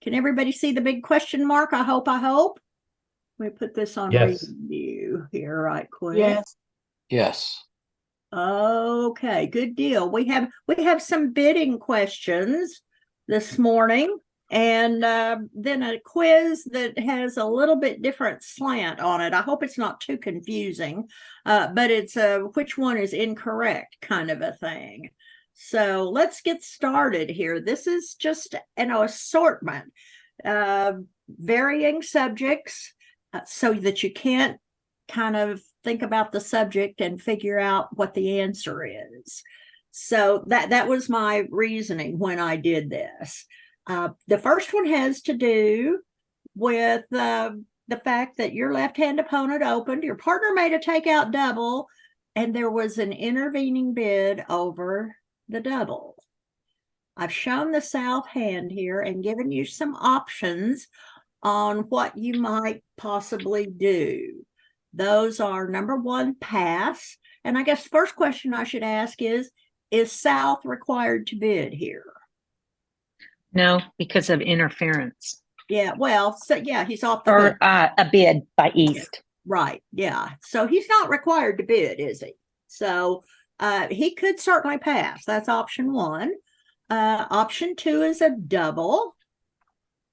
Can everybody see the big question mark? I hope. Let me put this on Yes. review here right quick. Yes. Yes. Okay, good deal. We have some bidding questions this morning, and then a quiz that has a little bit different slant on it. I hope it's not too confusing, but it's a which one is incorrect kind of a thing. So let's get started here. This is just an assortment, varying subjects, so that you can't kind of think about the subject and figure out what the answer is. So that was my reasoning when I did this. The first one has to do with the fact that your left-hand opponent opened, your partner made a takeout double, and there was an intervening bid over the double. I've shown the south hand here and given you some options on what you might possibly do. Those are number one, pass. And I guess the first question I should ask is South required to bid here? No, because of interference. Yeah, well, so yeah, he's off the Or hook. a bid by East. Right, yeah. So he's not required to bid, is he? So he could certainly pass. That's option one. Option two is a double.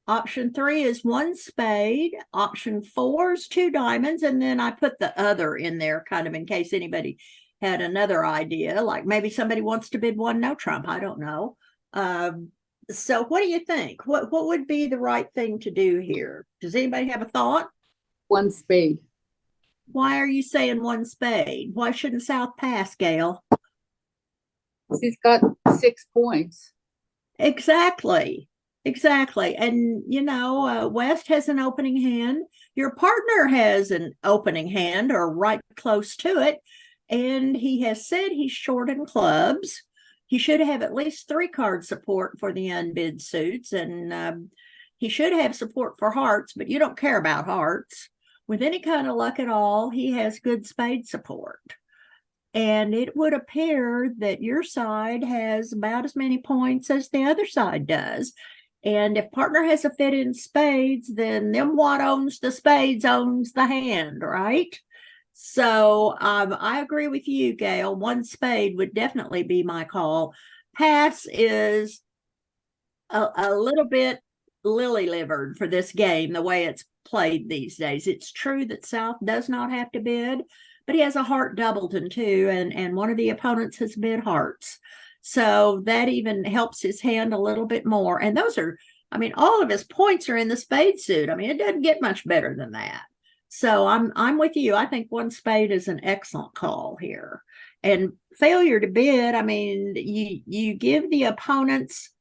Option three is one spade. Option four is two diamonds. And then I put the other in there kind of in case anybody had another idea, like maybe somebody wants to bid one no trump. I don't know. So what do you think? What would be the right thing to do here? Does anybody have a thought? One spade. Why are you saying one spade? Why shouldn't South pass, Gail? He's got 6 points. Exactly. And, West has an opening hand. Your partner has an opening hand or right close to it. And he has said he's short in clubs. He should have at least 3-card support for the unbid suits. And he should have support for hearts, but you don't care about hearts. With any kind of luck at all, he has good spade support. And it would appear that your side has about as many points as the other side does. And if partner has a fit in spades, then them what owns the spades owns the hand, right? So I agree with you, Gail. One spade would definitely be my call. Pass is a little bit lily-livered for this game, the way it's played these days. It's true that South does not have to bid, but he has a heart doubleton too, and one of the opponents has bid hearts. So that even helps his hand a little bit more. And those are, all of his points are in the spade suit. It doesn't get much better than that. So I'm with you. I think one spade is an excellent call here. And failure to bid, you give the opponents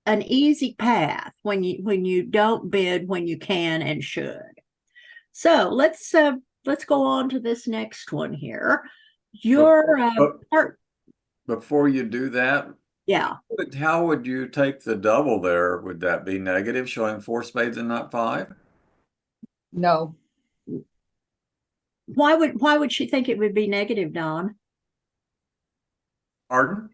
an easy path when you don't bid when you can and should. So let's go on to this next one here. Before you do that, yeah. How would you take the double there? Would that be negative, showing 4 spades and not 5? No. Why would she think it would be negative, Don? Pardon?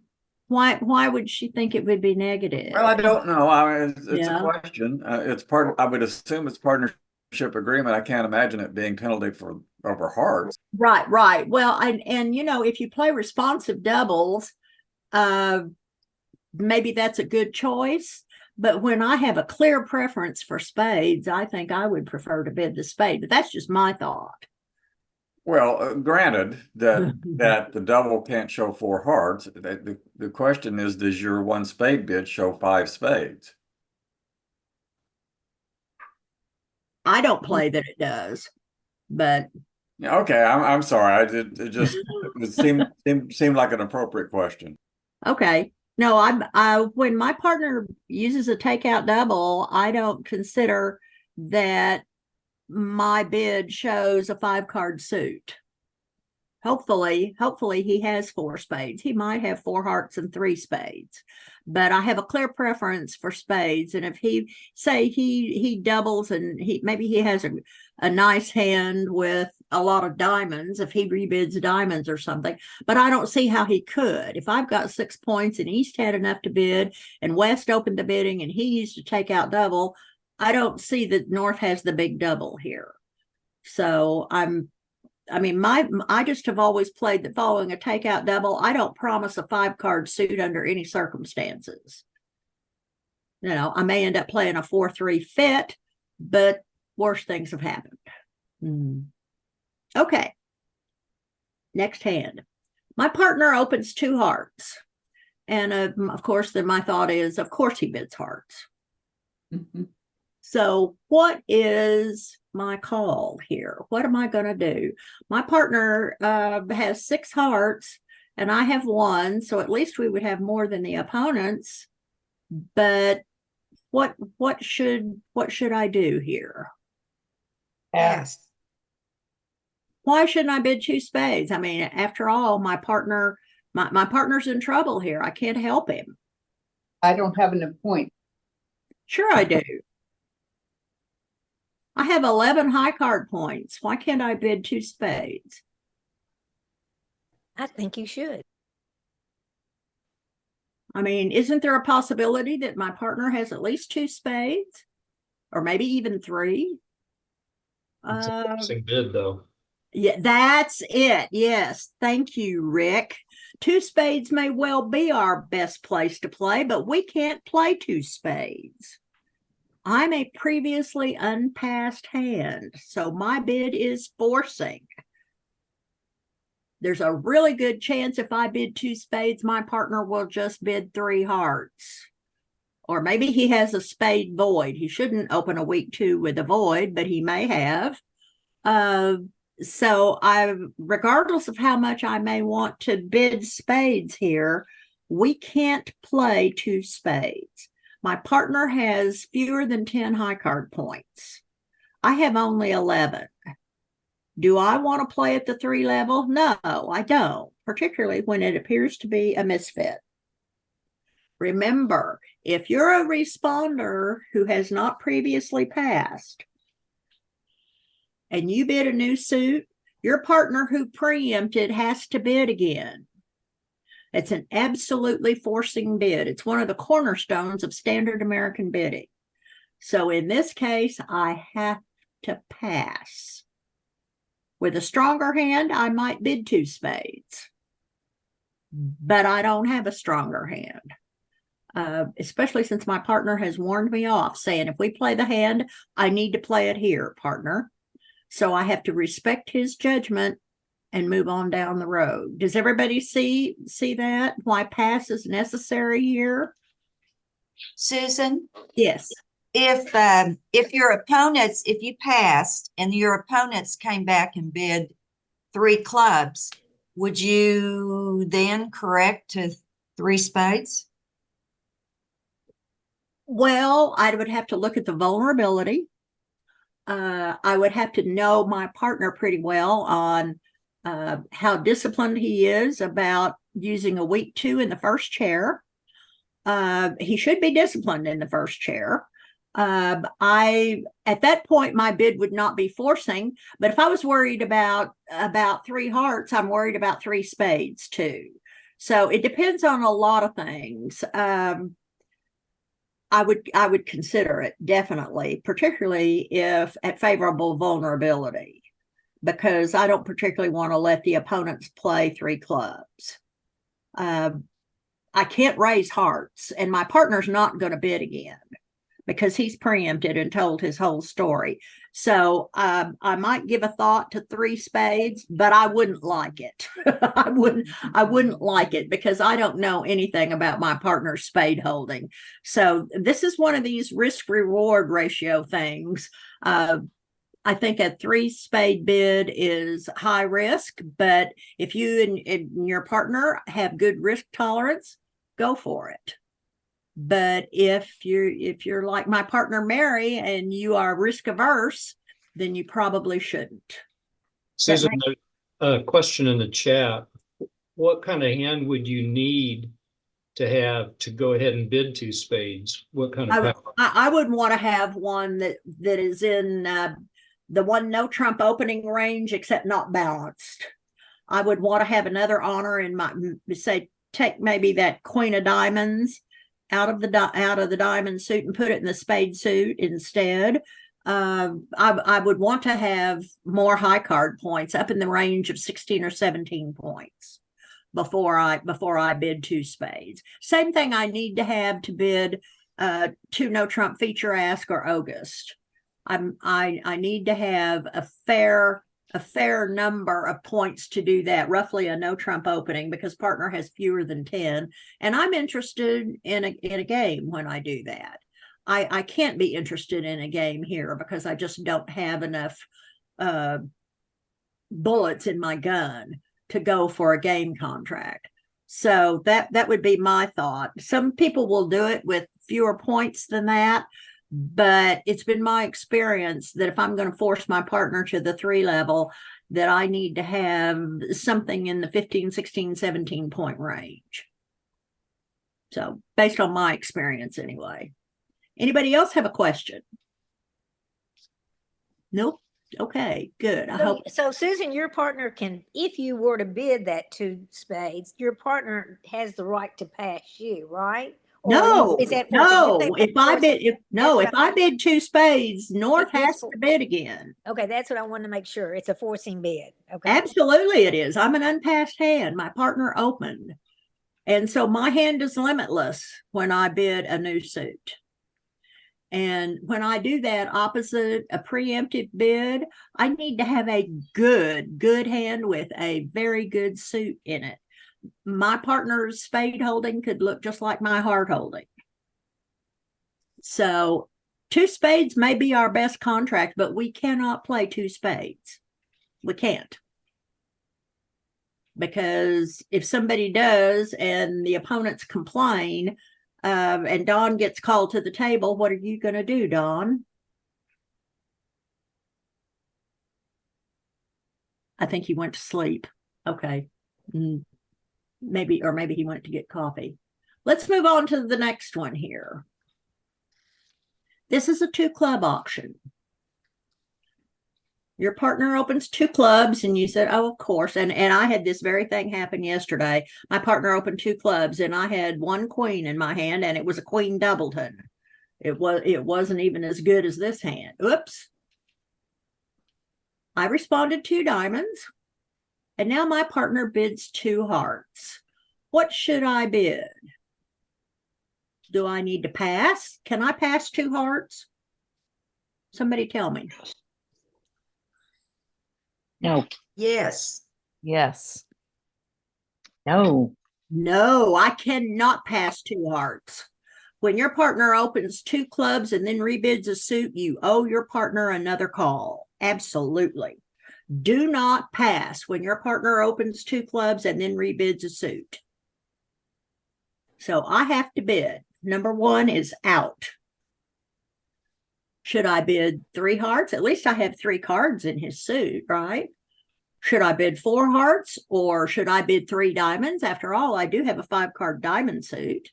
Why would she think it would be negative? Well, I don't know. It's a question. I would assume it's partnership agreement. I can't imagine it being penalty for over hearts. Right. Well, and if you play responsive doubles, maybe that's a good choice. But when I have a clear preference for spades, I think I would prefer to bid the spade. But that's just my thought. Well, granted that the double can't show 4 hearts. The question is, does your one spade bid show 5 spades? I don't play that it does, but okay. I'm sorry. It seemed like an appropriate question. Okay. No, I when my partner uses a takeout double, I don't consider that my bid shows a 5-card suit. Hopefully he has 4 spades. He might have 4 hearts and 3 spades. but I have a clear preference for spades. And if he doubles and maybe he has a nice hand with a lot of diamonds, if he rebids diamonds or something, but I don't see how he could. If I've got 6 points and East had enough to bid and West opened the bidding and he used to take out double, I don't see that North has the big double here. So I just have always played that following a takeout double, I don't promise a 5-card suit under any circumstances. You know, I may end up playing a 4-3 fit, but worse things have happened. Okay. Next hand. My partner opens 2 hearts. And of course, then my thought is, of course he bids hearts. So what is my call here? What am I going to do? My partner has 6 hearts and I have 1. So at least we would have more than the opponents. But what should I do here? Pass. Why shouldn't I bid 2 spades? I mean, after all, my partner's in trouble here. I can't help him. I don't have a point. Sure I do. I have 11 high card points. Why can't I bid 2 spades? I think you should. I mean, isn't there a possibility that my partner has at least 2 spades? Or maybe even 3? It's a interesting bid, though. Yeah, that's it. Yes. Thank you, Rick. 2 spades may well be our best place to play, but we can't play 2 spades. I'm a previously unpassed hand, so my bid is forcing. There's a really good chance if I bid 2 spades, my partner will just bid 3 hearts. Or maybe he has a spade void. He shouldn't open a week 2 with a void, but he may have. So regardless of how much I may want to bid spades here, we can't play 2 spades. My partner has fewer than 10 high card points. I have only 11. Do I want to play at the 3 level? No, I don't, particularly when it appears to be a misfit. Remember, if you're a responder who has not previously passed and you bid a new suit, your partner who preempted has to bid again. It's an absolutely forcing bid. It's one of the cornerstones of standard American bidding. So in this case, I have to pass. With a stronger hand, I might bid 2 spades. But I don't have a stronger hand. Especially since my partner has warned me off, saying, if we play the hand, I need to play it here, partner. So I have to respect his judgment and move on down the road. Does everybody see that? Why pass is necessary here? Susan, Yes. if you passed and your opponents came back and bid 3 clubs, would you then correct to 3 spades? Well, I would have to look at the vulnerability. I would have to know my partner pretty well on how disciplined he is about using a week 2 in the first chair. He should be disciplined in the first chair. At that point, my bid would not be forcing, but if I was worried about 3 hearts, I'm worried about 3 spades too. So it depends on a lot of things. I would consider it definitely, particularly if at favorable vulnerability, because I don't particularly want to let the opponents play 3 clubs. I can't raise hearts, and my partner's not going to bid again because he's preempted and told his whole story. So I might give a thought to 3 spades, but I wouldn't like it. I wouldn't like it because I don't know anything about my partner's spade holding. So this is one of these risk-reward ratio things. I think a 3 spade bid is high risk, but if you and your partner have good risk tolerance, go for it. But if you're like my partner Mary and you are risk averse, then you probably shouldn't. Susan, a question in the chat. What kind of hand would you need to go ahead and bid 2 spades? What kind of power? I would want to have one that is in the one no trump opening range, except not balanced. I would want to have another honor in my, say, take maybe that queen of diamonds out of the diamond suit and put it in the spade suit instead. I would want to have more high card points up in the range of 16 or 17 points before I bid 2 spades. Same thing I need to have to bid 2 no trump feature ask or August. I need to have a fair number of points to do that, roughly a no trump opening, because partner has fewer than 10, and I'm interested in a game when I do that. I can't be interested in a game here because I just don't have enough bullets in my gun to go for a game contract. So that would be my thought. Some people will do it with fewer points than that, but it's been my experience that if I'm going to force my partner to the 3 level, that I need to have something in the 15, 16, 17 point range. So based on my experience anyway. Anybody else have a question? Nope. Okay, good. I hope. So Susan, your partner can, if you were to bid that 2 spades, your partner has the right to pass you, right? Or No, is that no. forcing? If I bid 2 spades, North It is has to bid again. Okay, that's what I wanted to make sure. It's a forcing bid. Okay. Absolutely, it is. I'm an unpassed hand. My partner opened, and so my hand is limitless when I bid a new suit. And when I do that opposite a preemptive bid, I need to have a good hand with a very good suit in it. My partner's spade holding could look just like my heart holding. So 2 spades may be our best contract, but we cannot play 2 spades. We can't. Because if somebody does and the opponents complain, and Don gets called to the table, what are you going to do, Don? I think he went to sleep. Okay. Maybe he went to get coffee. Let's move on to the next one here. This is a 2 club auction. Your partner opens 2 clubs and you said, oh, of course. And I had this very thing happen yesterday. My partner opened 2 clubs and I had 1 queen in my hand, and it was a queen doubleton. It wasn't even as good as this hand. Oops. I responded 2 diamonds, and now my partner bids 2 hearts. What should I bid? Do I need to pass? Can I pass 2 hearts? Somebody tell me. No. Yes. Yes. No. No, I cannot pass 2 hearts. When your partner opens 2 clubs and then rebids a suit, you owe your partner another call. Absolutely. Do not pass when your partner opens 2 clubs and then rebids a suit. So I have to bid. Number 1 is out. Should I bid 3 hearts? At least I have 3 cards in his suit, right? Should I bid 4 hearts, or should I bid 3 diamonds? After all, I do have a 5-card diamond suit.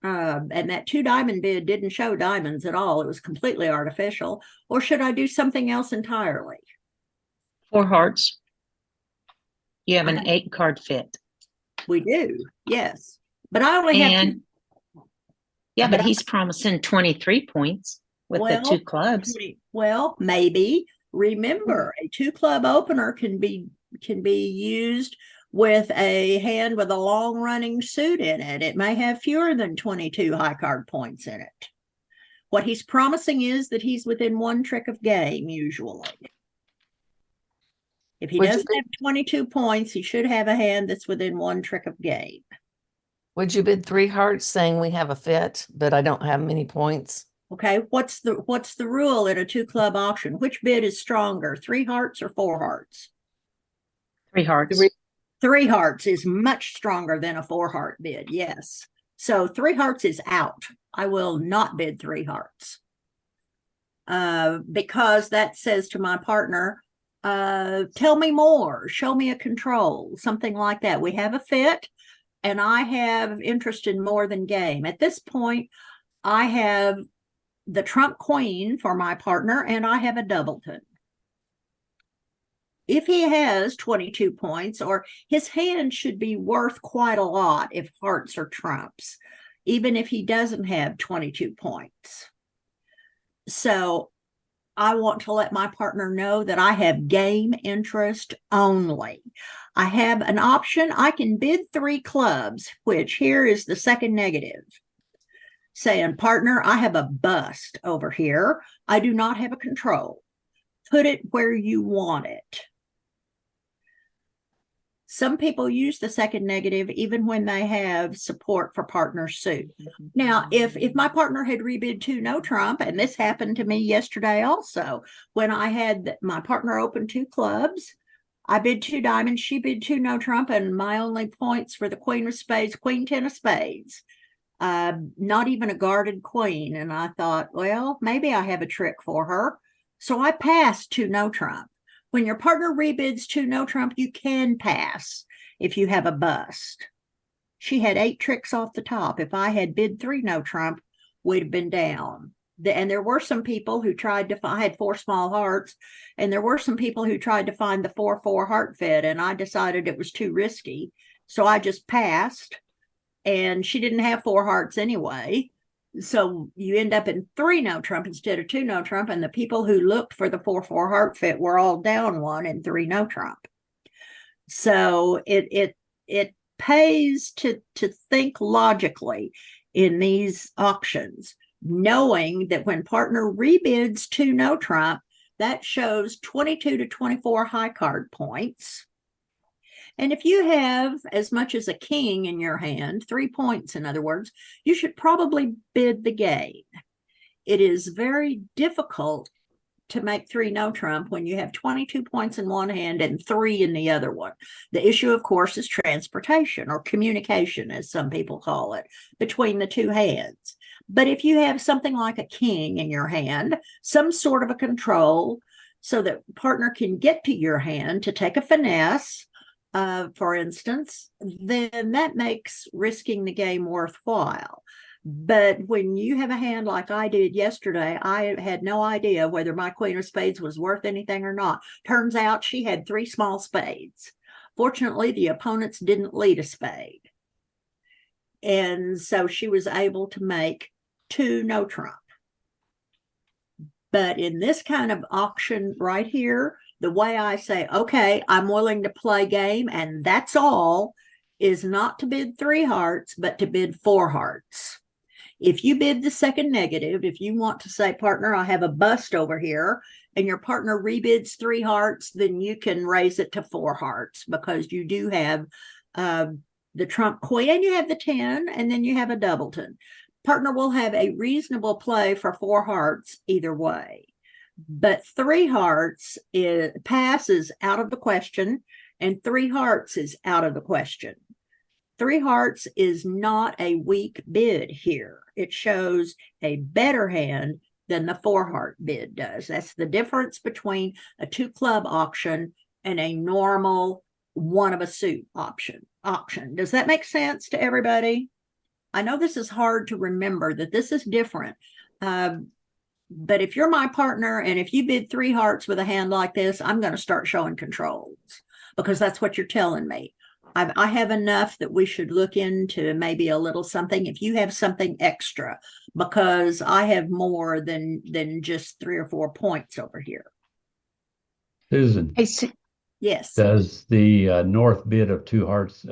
And that 2 diamond bid didn't show diamonds at all. It was completely artificial. Or should I do something else entirely? 4 hearts. You have an 8-card fit. We do, yes. But I only have 2. Yeah, but he's promising 23 points with the 2 clubs. Well, maybe. Remember, a 2 club opener can be used with a hand with a long running suit in it. It may have fewer than 22 high card points in it. What he's promising is that he's within 1 trick of game, usually. If he doesn't have 22 points, he should have a hand that's within 1 trick of game. Would you bid 3 hearts saying we have a fit, but I don't have many points? Okay, what's the rule in a 2 club auction? Which bid is stronger, 3 hearts or 4 hearts? 3 hearts. 3 hearts is much stronger than a 4 heart bid, yes. So 3 hearts is out. I will not bid 3 hearts. Because that says to my partner, tell me more, show me a control, something like that. We have a fit, and I have interest in more than game. At this point, I have the trump queen for my partner, and I have a doubleton. If he has 22 points, or his hand should be worth quite a lot if hearts are trumps, even if he doesn't have 22 points. So I want to let my partner know that I have game interest only. I have an option. I can bid 3 clubs, which here is the second negative. Saying, partner, I have a bust over here. I do not have a control. Put it where you want it. Some people use the second negative even when they have support for partner suit. Now, if my partner had rebid 2 no trump, and this happened to me yesterday also, when I had my partner open 2 clubs, I bid 2 diamonds, she bid 2 no trump, and my only points for the queen of spades, queen 10 of spades. Not even a guarded queen. And I thought, well, maybe I have a trick for her. So I passed 2 no trump. When your partner rebids 2 no trump, you can pass if you have a bust. She had 8 tricks off the top. If I had bid 3 no trump, we'd have been down. And there were some people who tried to find, I had 4 small hearts, and there were some people who tried to find the 4-4 heart fed, and I decided it was too risky. So I just passed, and she didn't have 4 hearts anyway. So you end up in 3 no trump instead of 2 no trump, and the people who looked for the 4-4 heart fit were all down 1 and 3 no trump. So it pays to think logically in these auctions, knowing that when partner rebids 2 no trump, that shows 22 to 24 high card points. And if you have as much as a king in your hand, 3 points, in other words, you should probably bid the game. It is very difficult to make 3 no trump when you have 22 points in one hand and 3 in the other one. The issue, of course, is transportation, or communication, as some people call it, between the 2 hands. But if you have something like a king in your hand, some sort of a control, so that partner can get to your hand to take a finesse, for instance, then that makes risking the game worthwhile. But when you have a hand like I did yesterday, I had no idea whether my queen of spades was worth anything or not. Turns out she had 3 small spades. Fortunately, the opponents didn't lead a spade. And so she was able to make 2 no trump. But in this kind of auction right here, the way I say, okay, I'm willing to play game, and that's all, is not to bid 3 hearts, but to bid 4 hearts. If you bid the second negative, if you want to say, partner, I have a bust over here, and your partner rebids 3 hearts, then you can raise it to 4 hearts, because you do have the trump queen, and you have the 10, and then you have a doubleton. Partner will have a reasonable play for 4 hearts either way. But 3 hearts passes out of the question, and 3 hearts is out of the question. 3 hearts is not a weak bid here. It shows a better hand than the 4 heart bid does. That's the difference between a 2 club auction and a normal 1 of a suit auction. Does that make sense to everybody? I know this is hard to remember, that this is different. But if you're my partner, and if you bid 3 hearts with a hand like this, I'm going to start showing controls, because that's what you're telling me. I have enough that we should look into maybe a little something, if you have something extra, because I have more than just 3 or 4 points over here. Susan, Hey, Yes, does the north bid of 2 hearts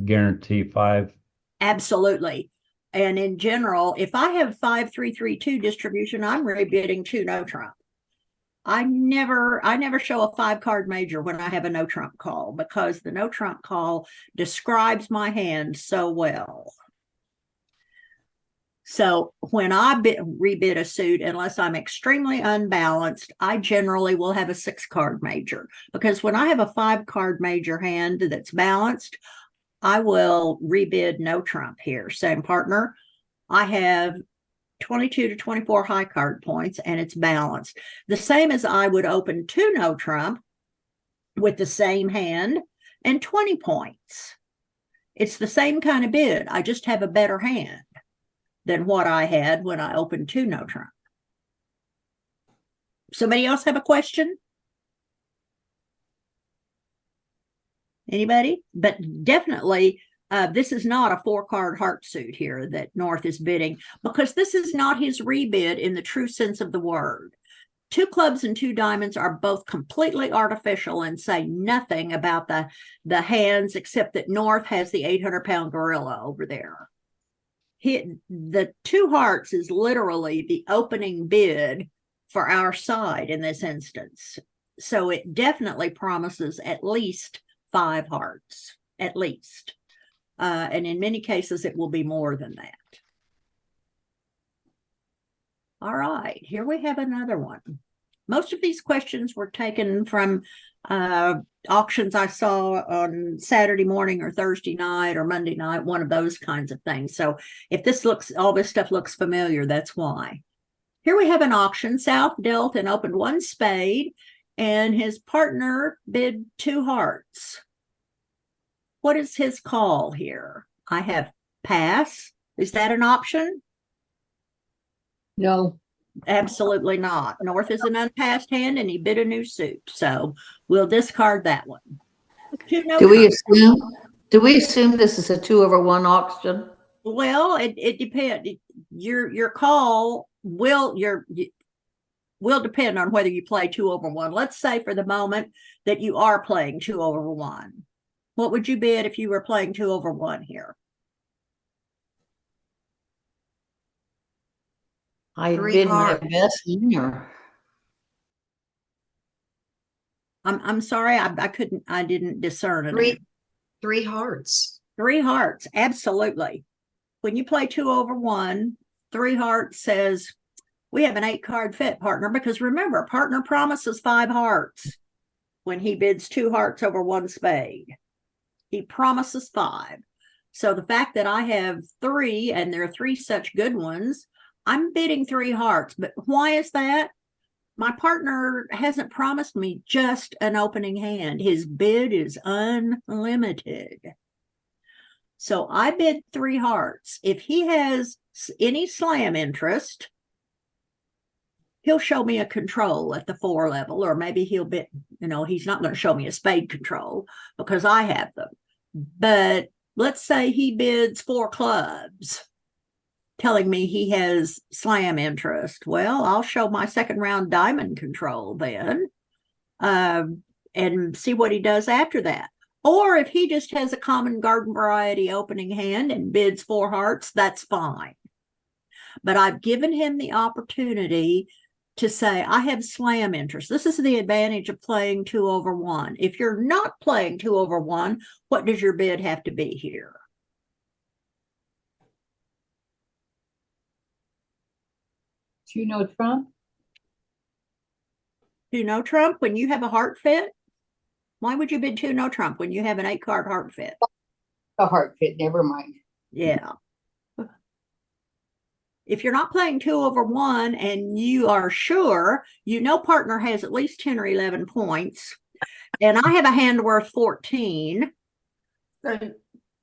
guarantee 5? absolutely. And in general, if I have 5-3-3-2 distribution, I'm rebidding 2 no trump. I never show a 5 card major when I have a no trump call, because the no trump call describes my hand so well. So when I rebid a suit, unless I'm extremely unbalanced, I generally will have a 6 card major, because when I have a 5 card major hand that's balanced, I will rebid no trump here. Same partner, I have 22 to 24 high card points, and it's balanced. The same as I would open 2 no trump with the same hand and 20 points. It's the same kind of bid. I just have a better hand than what I had when I opened 2 no trump. Somebody else have a question? Anybody? But definitely, this is not a 4-card heart suit here that North is bidding, because this is not his rebid in the true sense of the word. 2 clubs and 2 diamonds are both completely artificial and say nothing about the hands, except that North has the 800-pound gorilla over there. The 2 hearts is literally the opening bid for our side in this instance. So it definitely promises at least 5 hearts, at least. And in many cases, it will be more than that. All right, here we have another one. Most of these questions were taken from auctions I saw on Saturday morning or Thursday night or Monday night, one of those kinds of things. So if all this stuff looks familiar, that's why. Here we have an auction. South dealt and opened 1 spade, and his partner bid 2 hearts. What is his call here? I have pass. Is that an option? No. Absolutely not. North is an unpassed hand, and he bid a new suit. So we'll discard that one. Do we assume this is a 2/1 auction? Well, it depends. Your call will depend on whether you play 2/1. Let's say for the moment that you are playing 2/1. What would you bid if you were playing 2/1 here? I 3 bid my hearts. best winner. I'm sorry, I didn't discern it. 3 hearts. 3 hearts, absolutely. When you play 2/1, 3 hearts says we have an 8-card fit, partner, because remember, partner promises 5 hearts when he bids 2 hearts over 1 spade. He promises 5. So the fact that I have 3, and there are 3 such good ones, I'm bidding 3 hearts. But why is that? My partner hasn't promised me just an opening hand. His bid is unlimited. So I bid 3 hearts. If he has any slam interest, he'll show me a control at the 4 level, or maybe he'll bid, he's not going to show me a spade control because I have them. But let's say he bids 4 clubs, telling me he has slam interest. Well, I'll show my 2nd round diamond control then, and see what he does after that. Or if he just has a common garden variety opening hand and bids 4 hearts, that's fine. But I've given him the opportunity to say, I have slam interest. This is the advantage of playing 2/1. If you're not playing 2/1, what does your bid have to be here? Do you know Trump? 2 no trump when you have a heart fit? Why would you bid 2 no trump when you have an 8-card heart fit? A heart fit, never mind. Yeah. If you're not playing 2/1 and you are sure, partner has at least 10 or 11 points, and I have a hand worth 14. So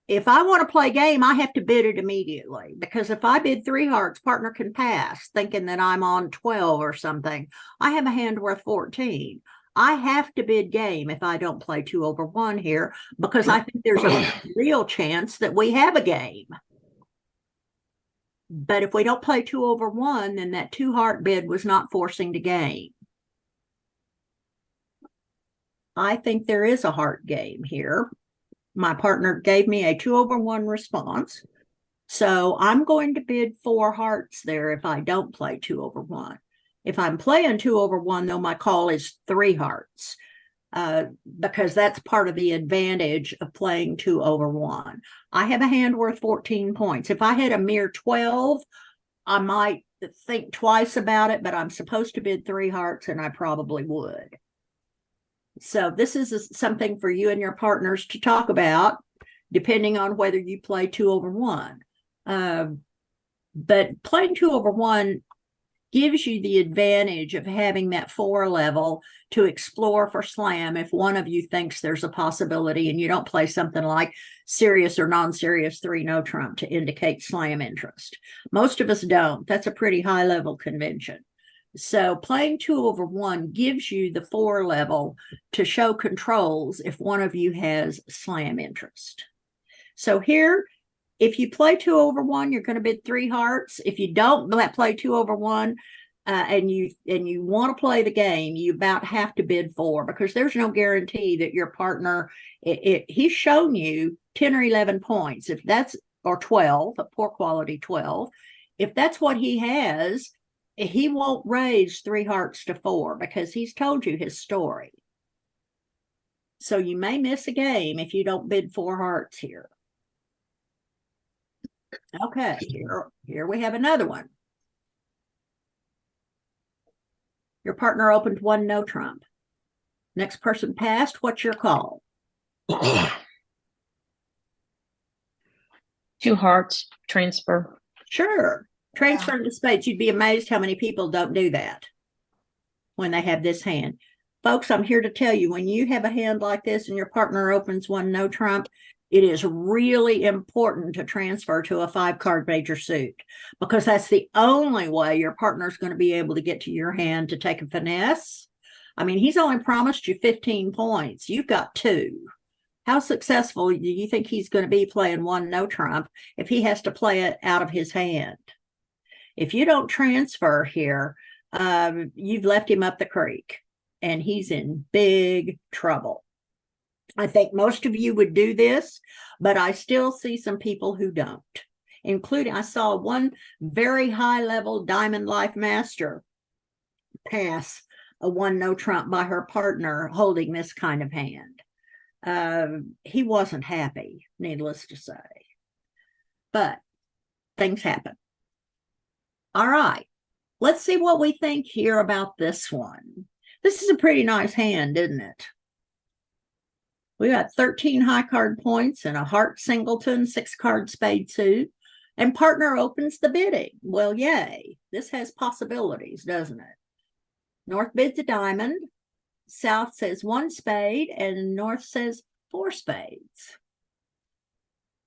if I want to play game, I have to bid it immediately, because if I bid 3 hearts, partner can pass, thinking that I'm on 12 or something. I have a hand worth 14. I have to bid game if I don't play 2/1 here, because I think there's a real chance that we have a game. But if we don't play 2/1, then that 2 heart bid was not forcing to game. I think there is a heart game here. My partner gave me a 2/1 response. So I'm going to bid 4 hearts there if I don't play 2/1. If I'm playing 2/1, though, my call is 3 hearts, because that's part of the advantage of playing 2/1. I have a hand worth 14 points. If I had a mere 12, I might think twice about it, but I'm supposed to bid 3 hearts, and I probably would. So this is something for you and your partners to talk about, depending on whether you play 2/1. But playing 2/1 gives you the advantage of having that 4 level to explore for slam if one of you thinks there's a possibility and you don't play something like serious or non-serious 3 no trump to indicate slam interest. Most of us don't. That's a pretty high level convention. So playing 2 over 1 gives you the 4 level to show controls if one of you has slam interest. So here, if you play 2 over 1, you're going to bid 3 hearts. If you don't play 2 over 1 and you want to play the game, you about have to bid 4 because there's no guarantee that your partner, he's shown you 10 or 11 points. If that's, or 12, a poor quality 12, if that's what he has, he won't raise 3 hearts to 4 because he's told you his story. So you may miss a game if you don't bid 4 hearts here. Okay, here we have another one. Your partner opened 1 no trump. Next person passed. What's your call? 2 hearts, transfer. Sure. Transfer to spades. You'd be amazed how many people don't do that when they have this hand. Folks, I'm here to tell you, when you have a hand like this and your partner opens 1 no trump, it is really important to transfer to a 5-card major suit because that's the only way your partner's going to be able to get to your hand to take a finesse. I mean, he's only promised you 15 points. You've got 2. How successful do you think he's going to be playing 1 no trump if he has to play it out of his hand? If you don't transfer here, you've left him up the creek and he's in big trouble. I think most of you would do this, but I still see some people who don't, including I saw one very high level Diamond Life Master pass a 1 no trump by her partner holding this kind of hand. He wasn't happy, needless to say, but things happen. All right, let's see what we think here about this one. This is a pretty nice hand, isn't it? We got 13 high card points and a heart singleton, 6-card spade suit, and partner opens the bidding. Well, yay. This has possibilities, doesn't it? North bids a diamond, South says 1 spade, and North says 4 spades.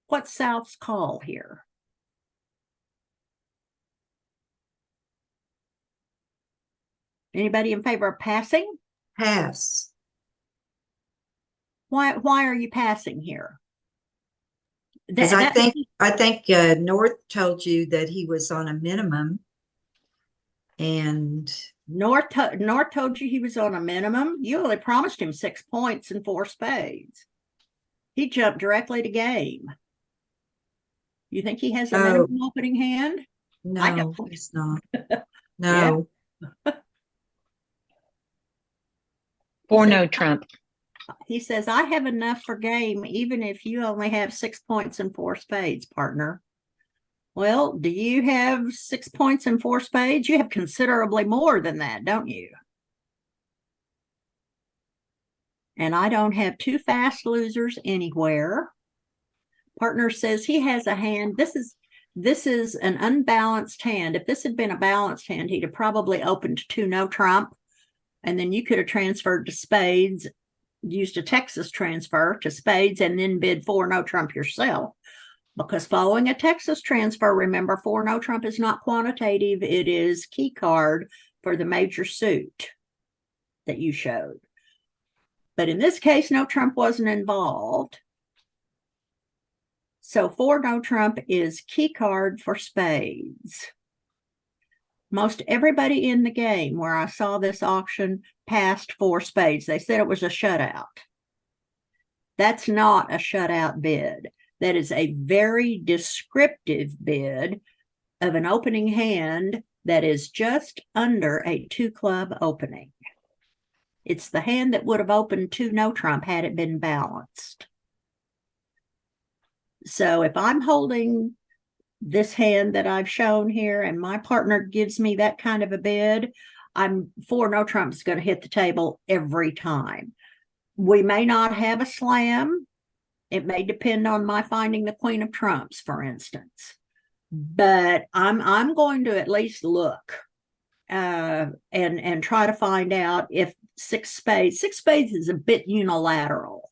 What's South's call here? Anybody in favor of passing? Pass. Why are you passing here? Because I think North told you that he was on a minimum, and North told you he was on a minimum. You only promised him 6 points and 4 spades. He jumped directly to game. You think he has a minimum opening hand? no, he's not. No. 4 no trump. He says, I have enough for game, even if you only have 6 points and 4 spades, partner. Well, do you have 6 points and 4 spades? You have considerably more than that, don't you? And I don't have 2 fast losers anywhere. Partner says he has a hand. This is an unbalanced hand. If this had been a balanced hand, he'd have probably opened 2 no trump. And then you could have transferred to spades, used a Texas transfer to spades, and then bid 4 no trump yourself. Because following a Texas transfer, remember, 4 no trump is not quantitative. It is key card for the major suit that you showed. But in this case, no trump wasn't involved. So 4 no trump is key card for spades. Most everybody in the game where I saw this auction passed 4 spades. They said it was a shutout. That's not a shutout bid. That is a very descriptive bid of an opening hand that is just under a 2-club opening. It's the hand that would have opened 2 no trump had it been balanced. So if I'm holding this hand that I've shown here and my partner gives me that kind of a bid, 4 no trump is going to hit the table every time. We may not have a slam. It may depend on my finding the queen of trumps, for instance. But I'm going to at least look and try to find out if six spades is a bit unilateral.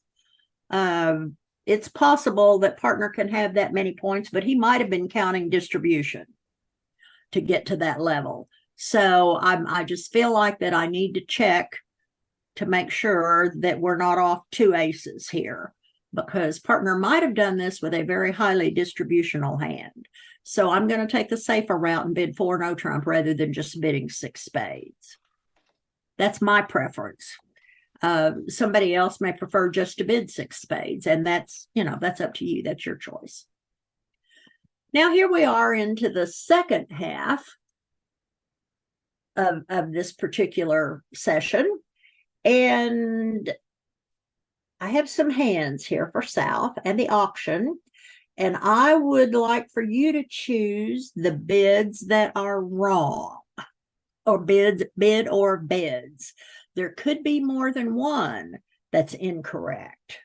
It's possible that partner can have that many points, but he might have been counting distribution to get to that level. So I just feel like that I need to check to make sure that we're not off two aces here, because partner might have done this with a very highly distributional hand. So I'm going to take the safer route and bid 4 no trump rather than just bidding 6 spades. That's my preference. Somebody else may prefer just to bid 6 spades, and that's, that's up to you. That's your choice. Now here we are into the second half of this particular session, and I have some hands here for South and the auction, and I would like for you to choose the bids that are wrong, or bid or bids. There could be more than one that's incorrect.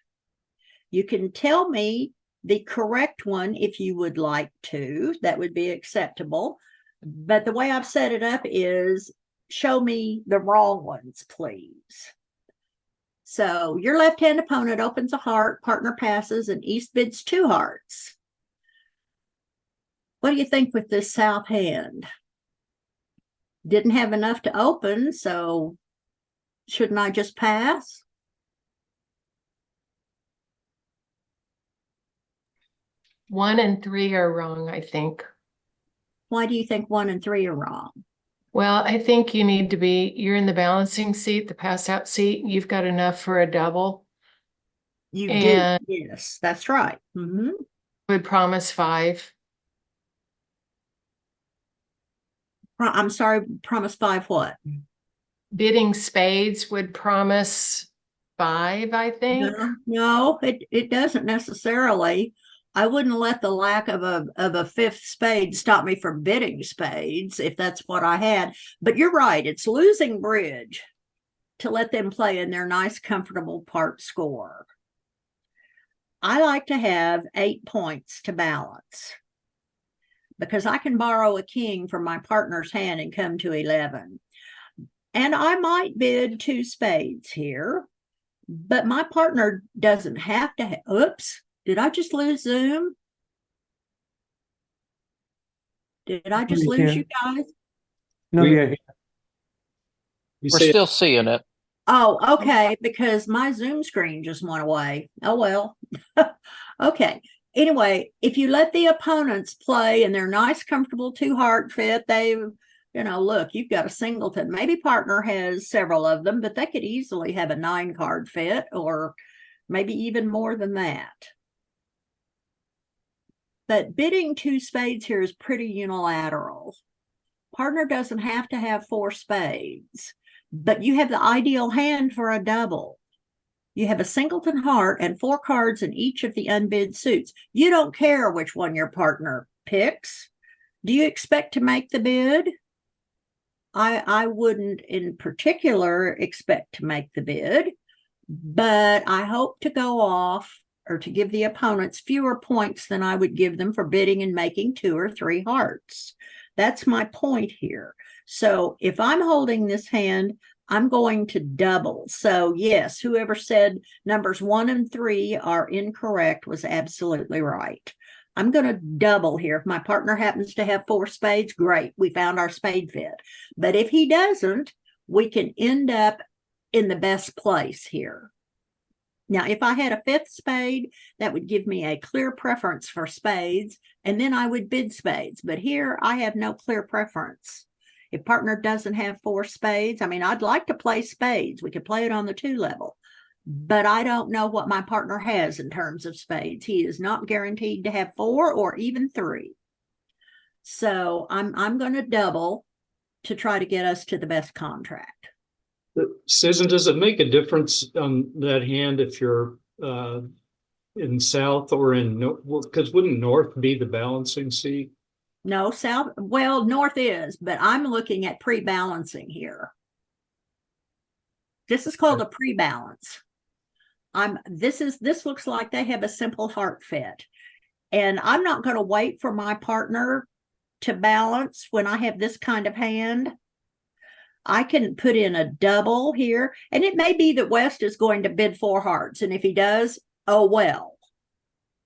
You can tell me the correct one if you would like to. That would be acceptable. But the way I've set it up is show me the wrong ones, please. So your left-hand opponent opens a heart, partner passes, and East bids 2 hearts. What do you think with this South hand? Didn't have enough to open, so shouldn't I just pass? One and three are wrong, I think. Why do you think 1 and 3 are wrong? Well, I think you need to be, you're in the balancing seat, the pass out seat. You've got enough for a double. You And do. Yes, that's right. would promise 5. I'm sorry, promise 5 what? Bidding spades would promise 5, I think. No, it doesn't necessarily. I wouldn't let the lack of a 5th spade stop me from bidding spades if that's what I had. But you're right, it's losing bridge to let them play in their nice, comfortable part score. I like to have 8 points to balance, because I can borrow a king from my partner's hand and come to 11. And I might bid 2 spades here, but my partner doesn't have to. Oops, did I just lose Zoom? Did I just lose you guys? No, we're still seeing it. Oh, okay, because my Zoom screen just went away. Oh, well. Okay. Anyway, if you let the opponents play in their nice, comfortable 2 heart fit, they've, look, you've got a singleton. Maybe partner has several of them, but they could easily have a 9 card fit, or maybe even more than that. But bidding 2 spades here is pretty unilateral. Partner doesn't have to have 4 spades, but you have the ideal hand for a double. You have a singleton heart and 4 cards in each of the unbid suits. You don't care which one your partner picks. Do you expect to make the bid? I wouldn't in particular expect to make the bid, but I hope to go off or to give the opponents fewer points than I would give them for bidding and making 2 or 3 hearts. That's my point here. So if I'm holding this hand, I'm going to double. So yes, whoever said numbers 1 and 3 are incorrect was absolutely right. I'm going to double here. If my partner happens to have 4 spades, great. We found our spade fit. But if he doesn't, we can end up in the best place here. Now, if I had a 5th spade, that would give me a clear preference for spades, and then I would bid spades. But here, I have no clear preference. If partner doesn't have 4 spades, I'd like to play spades. We could play it on the 2 level. But I don't know what my partner has in terms of spades. He is not guaranteed to have 4 or even 3. So I'm going to double to try to get us to the best contract. Susan, does it make a difference on that hand if you're in South or in North? Because wouldn't North be the balancing seat? No, South. Well, North is, but I'm looking at pre-balancing here. This is called a pre-balance. This looks like they have a simple heart fit, and I'm not going to wait for my partner to balance when I have this kind of hand. I can put in a double here, and it may be that West is going to bid 4 hearts, and if he does, oh well,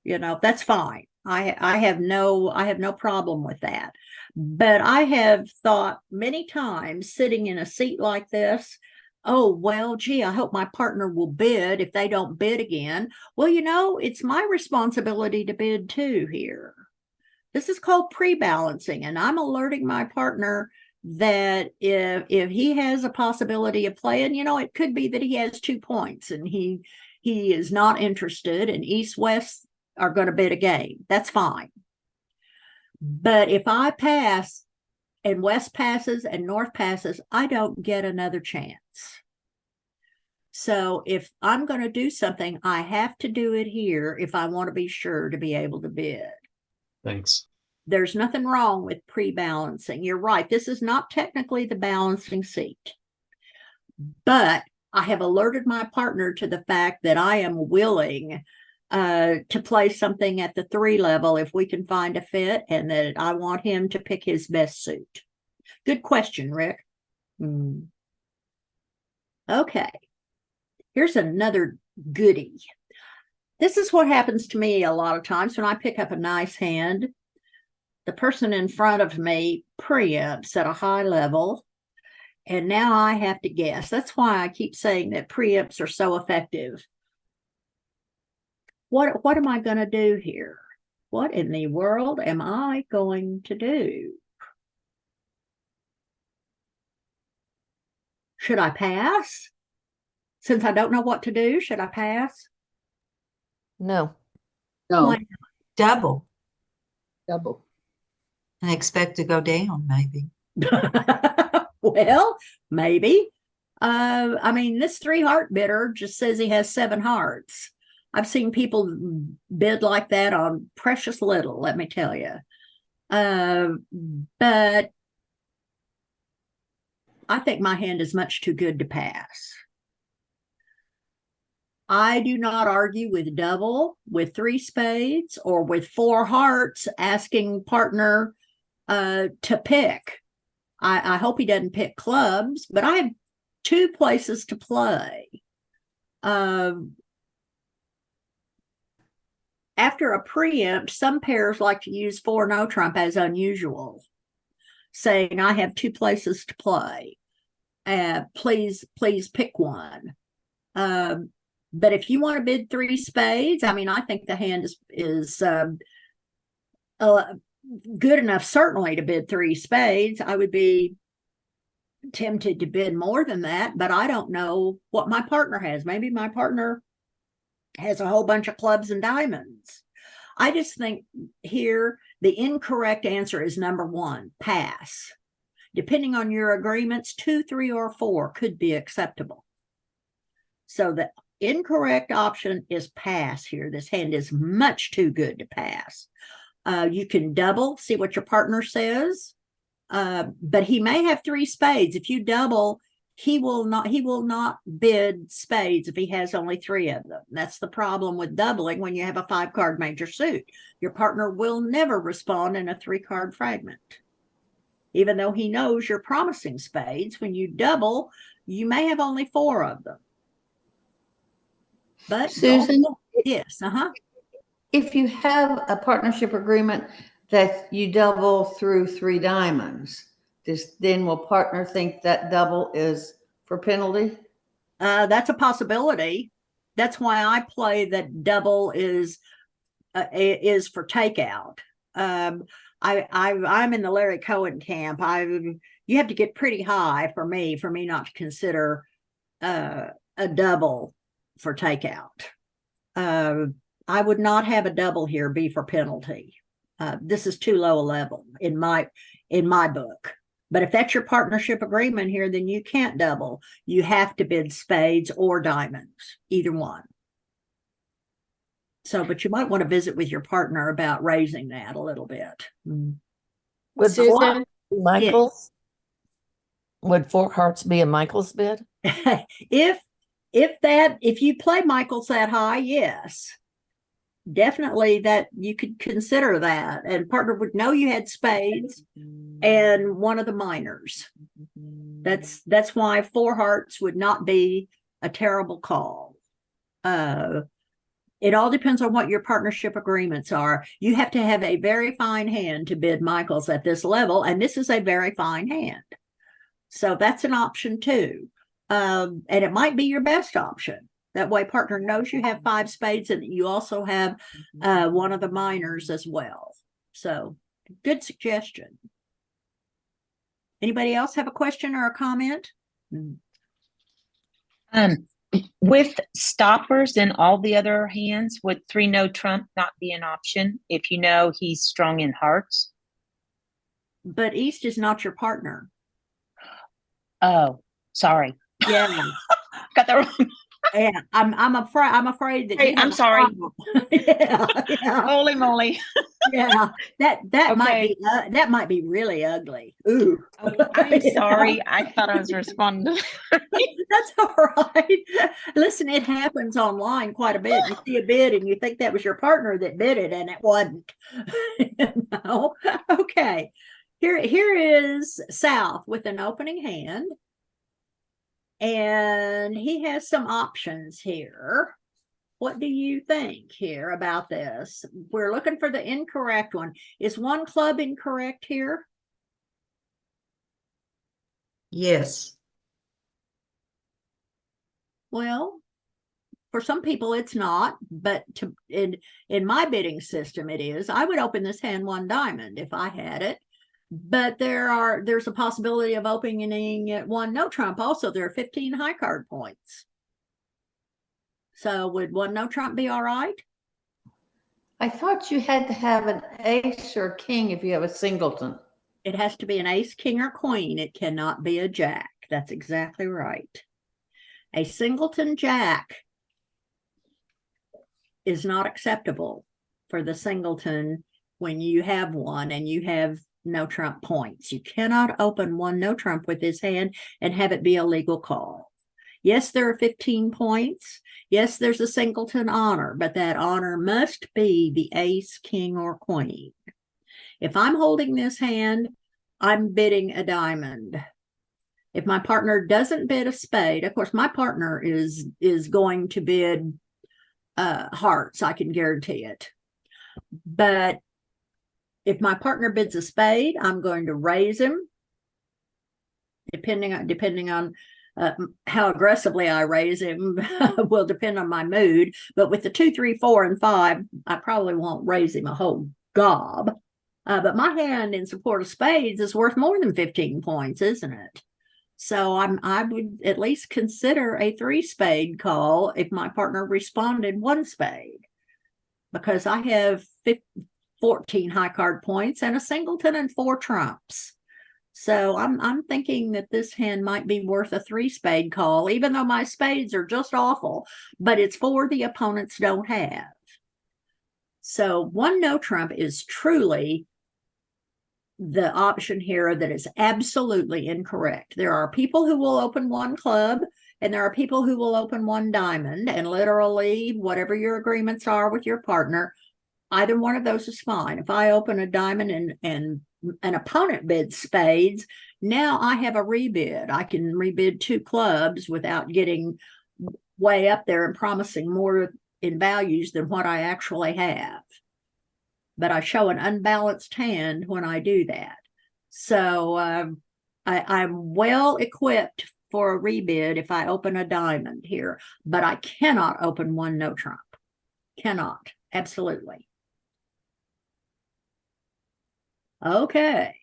that's fine. I have no problem with that. But I have thought many times sitting in a seat like this, oh, well, gee, I hope my partner will bid if they don't bid again. Well, it's my responsibility to bid too here. This is called pre-balancing, and I'm alerting my partner that if he has a possibility of playing, it could be that he has 2 points and he is not interested, and East West are going to bid a game. That's fine. But if I pass and West passes and North passes, I don't get another chance. So if I'm going to do something, I have to do it here if I want to be sure to be able to bid. Thanks. There's nothing wrong with pre-balancing. You're right. This is not technically the balancing seat. But I have alerted my partner to the fact that I am willing to play something at the 3 level if we can find a fit, and that I want him to pick his best suit. Good question, Rick. Okay. Here's another goodie. This is what happens to me a lot of times when I pick up a nice hand. The person in front of me preempts at a high level, and now I have to guess. That's why I keep saying that preempts are so effective. What am I going to do here? What in the world am I going to do? Should I pass? Since I don't know what to do, should I pass? No. No, Why Double double. and expect to go down, maybe. Well, maybe. This 3 heart bidder just says he has 7 hearts. I've seen people bid like that on precious little, let me tell you. But I think my hand is much too good to pass. I do not argue with double, with 3 spades, or with 4 hearts asking partner to pick. I hope he doesn't pick clubs, but I have 2 places to play. After a preempt, some pairs like to use 4 no trump as unusual, saying I have 2 places to play. Please pick one. But if you want to bid 3 spades, I think the hand is good enough, certainly, to bid 3 spades. I would be tempted to bid more than that, but I don't know what my partner has. Maybe my partner has a whole bunch of clubs and diamonds. I just think here the incorrect answer is number 1, pass. Depending on your agreements, 2, 3, or 4 could be acceptable. So the incorrect option is pass here. This hand is much too good to pass. You can double, see what your partner says, but he may have 3 spades. If you double, he will not bid spades if he has only 3 of them. That's the problem with doubling when you have a 5-card major suit. Your partner will never respond in a 3-card fragment. Even though he knows you're promising spades, when you double, you may have only 4 of them. But Susan? Yes, If you have a partnership agreement that you double through 3 diamonds, then will partner think that double is for penalty? That's a possibility. That's why I play that double is for takeout. I'm in the Larry Cohen camp. You have to get pretty high for me not to consider a double for takeout. I would not have a double here be for penalty. This is too low a level in my book. But if that's your partnership agreement here, then you can't double. You have to bid spades or diamonds, either one. So, but you might want to visit with your partner about raising that a little bit. Would Susan? 4 be Michael's? Would 4 hearts be a Michael's bid? If you play Michael's that high, yes. Definitely that you could consider that, and partner would know you had spades and one of the minors. That's why 4 hearts would not be a terrible call. It all depends on what your partnership agreements are. You have to have a very fine hand to bid Michaels at this level, and this is a very fine hand. So that's an option too. And it might be your best option. That way partner knows you have 5 spades and you also have one of the minors as well. So good suggestion. Anybody else have a question or a comment? With stoppers in all the other hands, would 3 no trump not be an option if you know he's strong in hearts? But East is not your partner. Oh, sorry. Yeah. Got that wrong. Yeah, I'm afraid that Hey, you have I'm a sorry. problem. Yeah. Holy moly. Yeah, that Okay. might be really ugly. Ooh. I'm sorry. I thought I was responding. That's all right. Listen, it happens online quite a bit. You see a bid and you think that was your partner that bid it, and it wasn't. You know? Okay. Here is South with an opening hand. And he has some options here. What do you think here about this? We're looking for the incorrect one. Is 1 club incorrect here? Yes. Well, for some people it's not, but in my bidding system it is. I would open this hand 1 diamond if I had it. But there's a possibility of opening at 1 no trump also. There are 15 high card points. So would 1 no trump be all right? I thought you had to have an ace or king if you have a singleton. It has to be an ace, king, or queen. It cannot be a jack. That's exactly right. A singleton jack is not acceptable for the singleton when you have one and you have no trump points. You cannot open 1 no trump with his hand and have it be a legal call. Yes, there are 15 points. Yes, there's a singleton honor, but that honor must be the ace, king, or queen. If I'm holding this hand, I'm bidding a diamond. If my partner doesn't bid a spade, of course, my partner is going to bid hearts, I can guarantee it. But if my partner bids a spade, I'm going to raise him. Depending on how aggressively I raise him will depend on my mood. But with the 2, 3, 4, and 5, I probably won't raise him a whole gob. But my hand in support of spades is worth more than 15 points, isn't it? So I would at least consider a 3 spade call if my partner responded 1 spade, because I have 14 high card points and a singleton and 4 trumps. So I'm thinking that this hand might be worth a 3 spade call, even though my spades are just awful, but it's 4 the opponents don't have. So 1 no trump is truly the option here that is absolutely incorrect. There are people who will open 1 club and there are people who will open 1 diamond, and literally whatever your agreements are with your partner, either one of those is fine. If I open a diamond and an opponent bids spades, now I have a rebid. I can rebid 2 clubs without getting way up there and promising more in values than what I actually have. But I show an unbalanced hand when I do that. So I'm well equipped for a rebid if I open a diamond here, but I cannot open 1 no trump. Cannot, absolutely. Okay,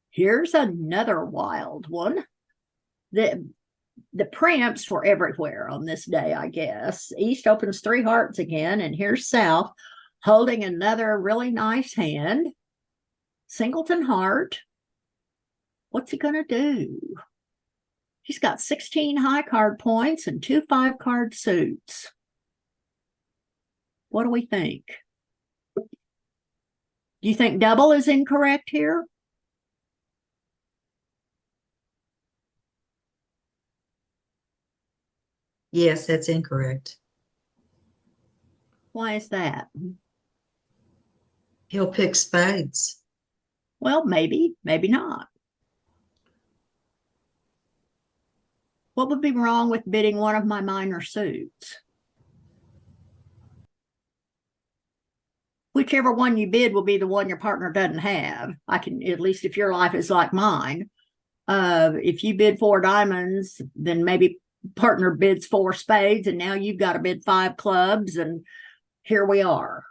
here's another wild one. The preamps were everywhere on this day, I guess. East opens 3 hearts again, and here's South holding another really nice hand. Singleton heart. What's he gonna do? He's got 16 high card points and 2 5 card suits. What do we think? Do you think double is incorrect here? Yes, that's incorrect. Why is that? He'll pick spades. Well, maybe, maybe not. What would be wrong with bidding one of my minor suits? Whichever one you bid will be the one your partner doesn't have. I can, at least if your life is like mine. If you bid 4 diamonds, then maybe partner bids 4 spades, and now you've got to bid 5 clubs, and here we are.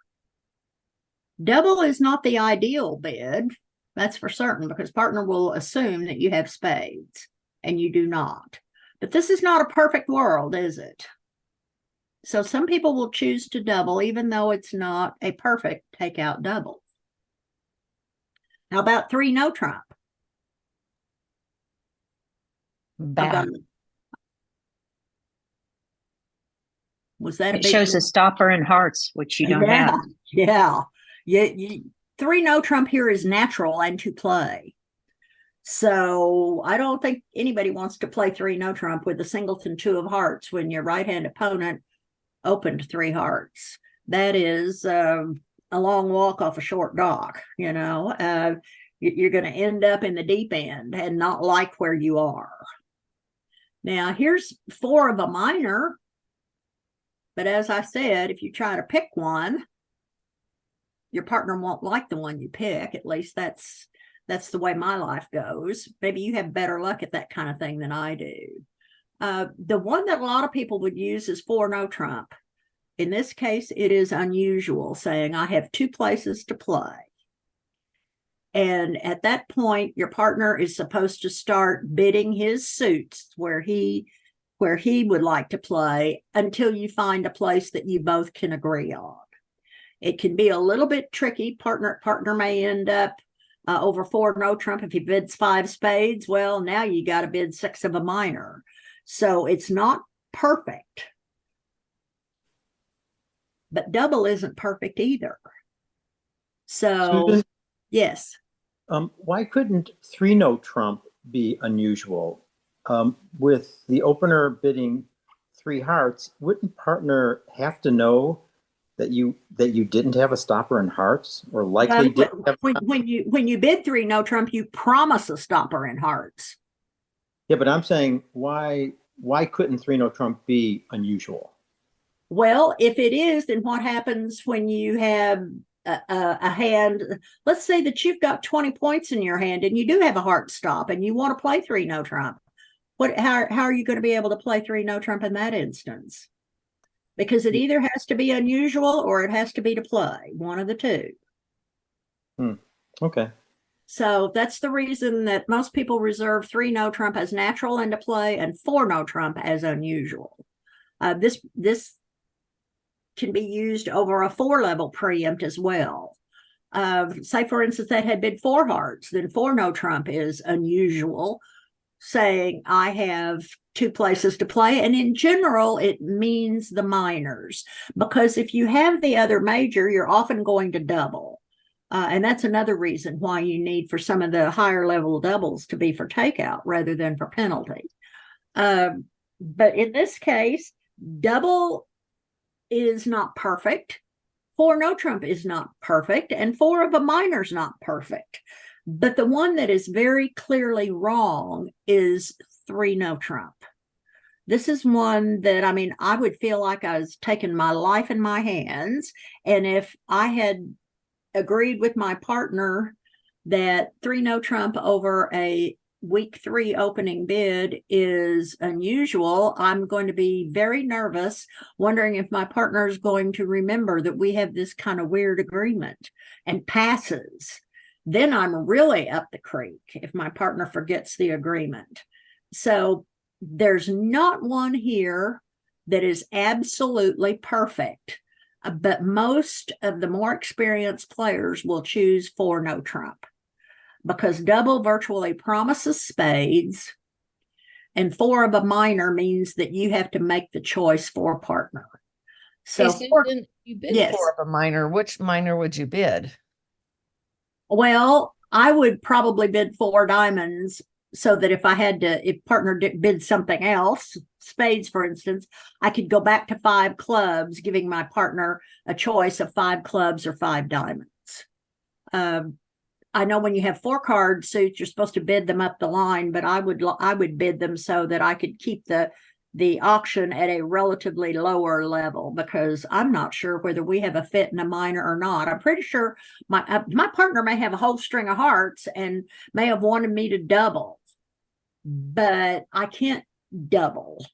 Double is not the ideal bid, that's for certain, because partner will assume that you have spades and you do not. But this is not a perfect world, is it? So some people will choose to double, even though it's not a perfect takeout double. How about 3 no trump? Bad. Was that a It big shows deal? a stopper in hearts, which you don't have. Yeah. 3 no trump here is natural and to play. So I don't think anybody wants to play 3 no trump with a singleton 2 of hearts when your right-hand opponent opened 3 hearts. That is a long walk off a short dock, you know. You're going to end up in the deep end and not like where you are. Now, here's 4 of a minor. But as I said, if you try to pick one, your partner won't like the one you pick. At least that's the way my life goes. Maybe you have better luck at that kind of thing than I do. The one that a lot of people would use is 4 no trump. In this case, it is unusual, saying I have 2 places to play. And at that point, your partner is supposed to start bidding his suits where he would like to play until you find a place that you both can agree on. It can be a little bit tricky. Partner may end up over 4 no trump. If he bids 5 spades, well, now you got to bid 6 of a minor. So it's not perfect. But double isn't perfect either. So, Susan, yes. why couldn't 3 no trump be unusual? With the opener bidding 3 hearts, wouldn't partner have to know that you didn't have a stopper in hearts, or likely didn't have? When you bid 3 no trump, you promise a stopper in hearts. Yeah, but I'm saying why couldn't 3 no trump be unusual? Well, if it is, then what happens when you have a hand? Let's say that you've got 20 points in your hand and you do have a heart stop and you want to play 3 no trump. How are you going to be able to play 3 no trump in that instance? Because it either has to be unusual or it has to be to play, one of the two. Okay. So that's the reason that most people reserve 3 no trump as natural and to play and 4 no trump as unusual. This can be used over a 4-level preempt as well. Say, for instance, that had bid 4 hearts, then 4 no trump is unusual, saying I have 2 places to play. And in general, it means the minors, because if you have the other major, you're often going to double. And that's another reason why you need for some of the higher level doubles to be for takeout rather than for penalty. But in this case, double is not perfect. 4 no trump is not perfect, and 4 of a minor is not perfect. But the one that is very clearly wrong is 3 no trump. This is one that, I mean, I would feel like I was taking my life in my hands. And if I had agreed with my partner that 3 no trump over a week 3 opening bid is unusual, I'm going to be very nervous, wondering if my partner is going to remember that we have this kind of weird agreement and passes. Then I'm really up the creek if my partner forgets the agreement. So there's not one here that is absolutely perfect, but most of the more experienced players will choose 4 no trump, because double virtually promises spades, and 4 of a minor means that you have to make the choice for partner. So Hey, Susan, you bid yes. 4 of a minor. Which minor would you bid? Well, I would probably bid 4 diamonds, so that if partner bid something else, spades, for instance, I could go back to 5 clubs, giving my partner a choice of 5 clubs or 5 diamonds. I know when you have 4-card suits, you're supposed to bid them up the line, but I would bid them so that I could keep the auction at a relatively lower level, because I'm not sure whether we have a fit in a minor or not. I'm pretty sure my partner may have a whole string of hearts and may have wanted me to double, but I can't double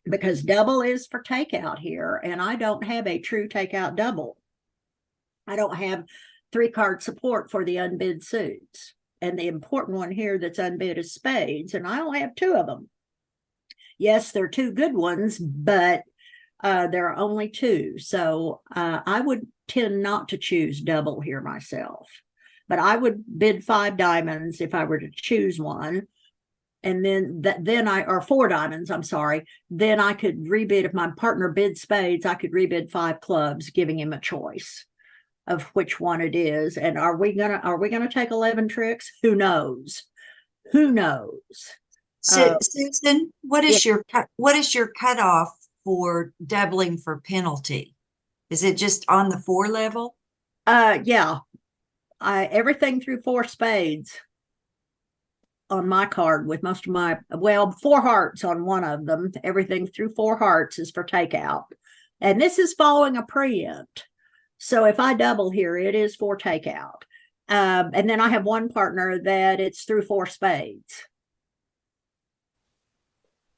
because double is for takeout here, and I don't have a true takeout double. I don't have 3-card support for the unbid suits. And the important one here that's unbid is spades, and I only have 2 of them. Yes, they're 2 good ones, but there are only 2. So I would tend not to choose double here myself. But I would bid 5 diamonds if I were to choose one. And then or 4 diamonds, I'm sorry. Then I could rebid. If my partner bids spades, I could rebid 5 clubs, giving him a choice of which one it is. And are we gonna take 11 tricks? Who knows? Who knows? Susan, what is your cutoff for doubling for penalty? Is it just on the 4 level? Yeah. Everything through 4 spades on my card, with most of my 4 hearts on one of them. Everything through 4 hearts is for takeout. And this is following a preempt. So if I double here, it is for takeout. And then I have one partner that it's through 4 spades.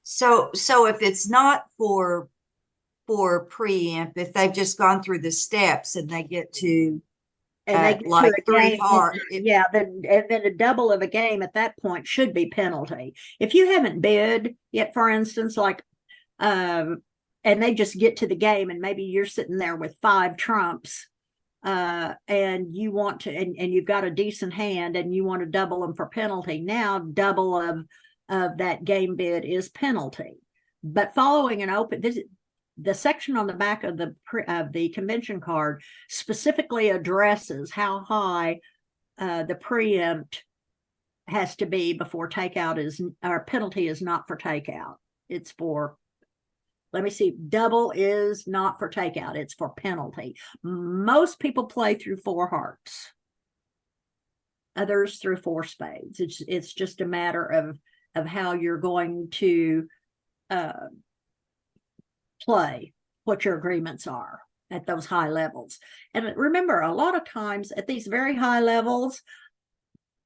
So if it's not for preempt, if they've just gone through the steps and they get to like 3 hearts, then a double of a game at that point should be penalty. If you haven't bid yet, for instance, like and they just get to the game, and maybe you're sitting there with 5 trumps, and you want to, and you've got a decent hand, and you want to double them for penalty. Now, double of that game bid is penalty. But following an open, the section on the back of the convention card specifically addresses how high the preempt has to be before takeout or penalty is not for takeout. It's for, let me see, double is not for takeout. It's for penalty. Most people play through 4 hearts. Others through 4 spades. It's just a matter of how you're going to play, what your agreements are at those high levels. And remember, a lot of times at these very high levels,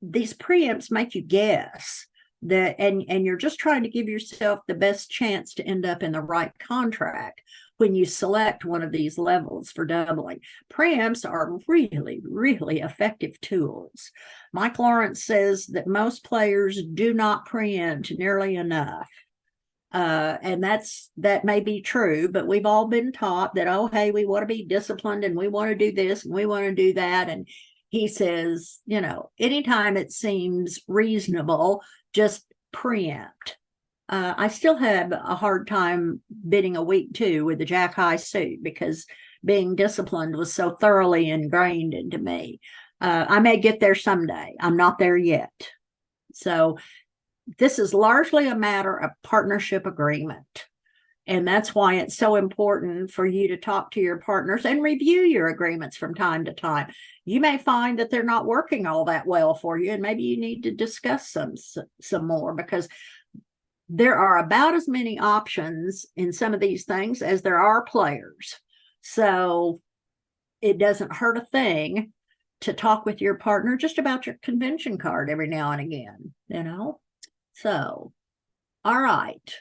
these preempts make you guess that, and you're just trying to give yourself the best chance to end up in the right contract when you select one of these levels for doubling. Preempts are really, really effective tools. Mike Lawrence says that most players do not preempt nearly enough. And that may be true, but we've all been taught that, oh, hey, we want to be disciplined and we want to do this and we want to do that. And he says, anytime it seems reasonable, just preempt. I still have a hard time bidding a week 2 with the Jack High suit because being disciplined was so thoroughly ingrained into me. I may get there someday. I'm not there yet. So this is largely a matter of partnership agreement. And that's why it's so important for you to talk to your partners and review your agreements from time to time. You may find that they're not working all that well for you, and maybe you need to discuss some more, because there are about as many options in some of these things as there are players. So it doesn't hurt a thing to talk with your partner just about your convention card every now and again, So, all right.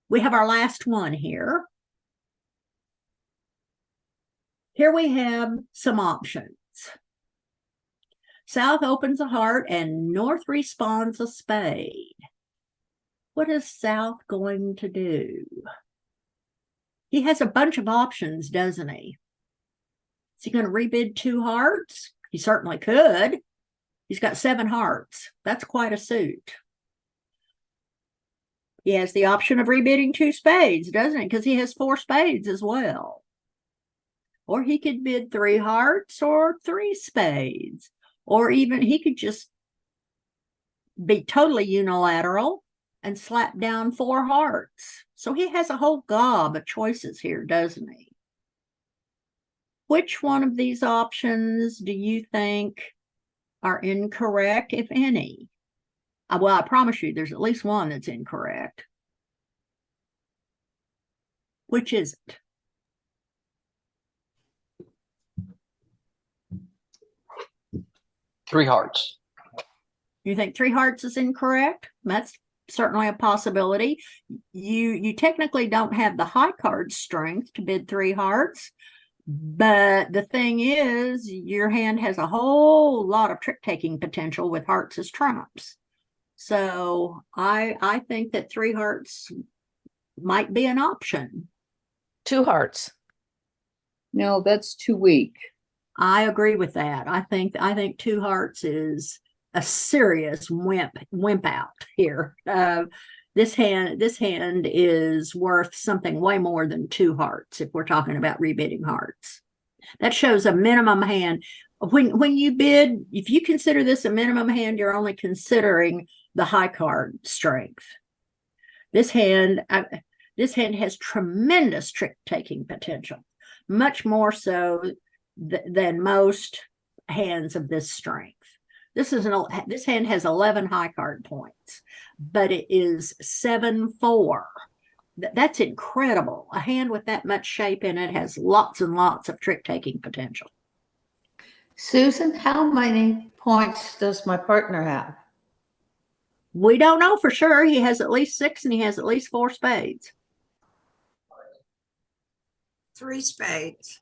We have our last one here. Here we have some options. South opens a heart and North responds a spade. What is South going to do? He has a bunch of options, doesn't he? Is he going to rebid 2 hearts? He certainly could. He's got 7 hearts. That's quite a suit. He has the option of rebidding 2 spades, doesn't he? Because he has 4 spades as well. Or he could bid 3 hearts or 3 spades. Or even he could just be totally unilateral and slap down 4 hearts. So he has a whole gob of choices here, doesn't he? Which one of these options do you think are incorrect, if any. Well, I promise you, there's at least one that's incorrect. Which is it? Three hearts. You think three hearts is incorrect? That's certainly a possibility. You technically don't have the high card strength to bid three hearts, but the thing is, your hand has a whole lot of trick-taking potential with hearts as trumps. So I think that three hearts might be an option. Two hearts. No, that's too weak. I agree with that. I think two hearts is a serious wimp out here. This hand is worth something way more than two hearts if we're talking about rebidding hearts. That shows a minimum hand. When you bid, if you consider this a minimum hand, you're only considering the high card strength. This hand has tremendous trick-taking potential, much more so than most hands of this strength. This hand has 11 high card points, but it is 7-4. That's incredible. A hand with that much shape in it has lots and lots of trick-taking potential. Susan, how many points does my partner have? We don't know for sure. He has at least 6 and he has at least 4 spades. 3 spades.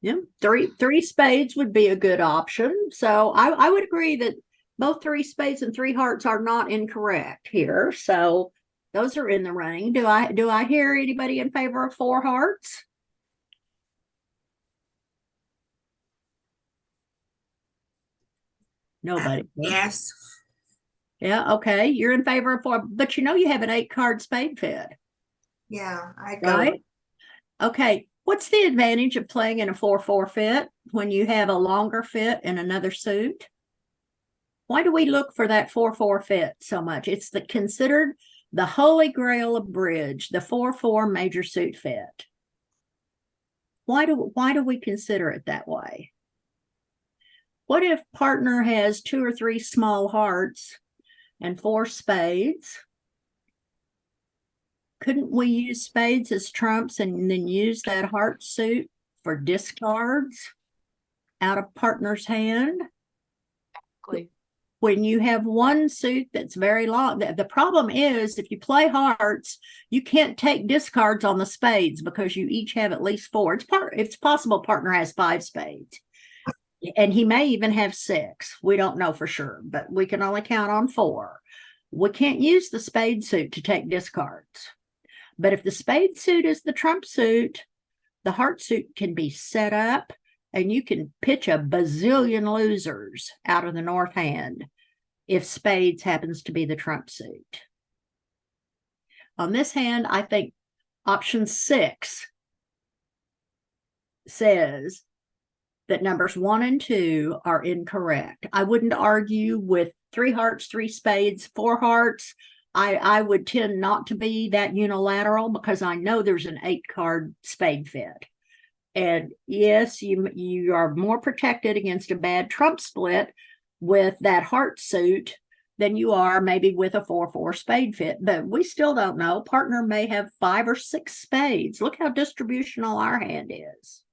Yeah, three spades would be a good option. So I would agree that both 3 spades and 3 hearts are not incorrect here. So those are in the running. Do I hear anybody in favor of 4 hearts? Nobody. Yes. Yeah, okay. You're in favor of 4, but you have an 8-card spade fit. Yeah, I go. Right? Okay. What's the advantage of playing in a 4-4 fit when you have a longer fit in another suit? Why do we look for that 4-4 fit so much? It's considered the holy grail of bridge, the 4-4 major suit fit. Why do we consider it that way? What if partner has 2 or 3 small hearts and 4 spades? Couldn't we use spades as trumps and then use that heart suit for discards out of partner's hand? Exactly. When you have one suit that's very long, the problem is if you play hearts, you can't take discards on the spades because you each have at least 4. It's possible partner has 5 spades. And he may even have 6. We don't know for sure, but we can only count on 4. We can't use the spade suit to take discards. But if the spade suit is the trump suit, the heart suit can be set up and you can pitch a bazillion losers out of the north hand if spades happens to be the trump suit. On this hand, I think option 6 says that numbers 1 and 2 are incorrect. I wouldn't argue with 3 hearts, 3 spades, 4 hearts. I would tend not to be that unilateral because I know there's an 8-card spade fit. And yes, you are more protected against a bad trump split with that heart suit than you are maybe with a 4-4 spade fit. But we still don't know. Partner may have 5 or 6 spades. Look how distributional our hand is.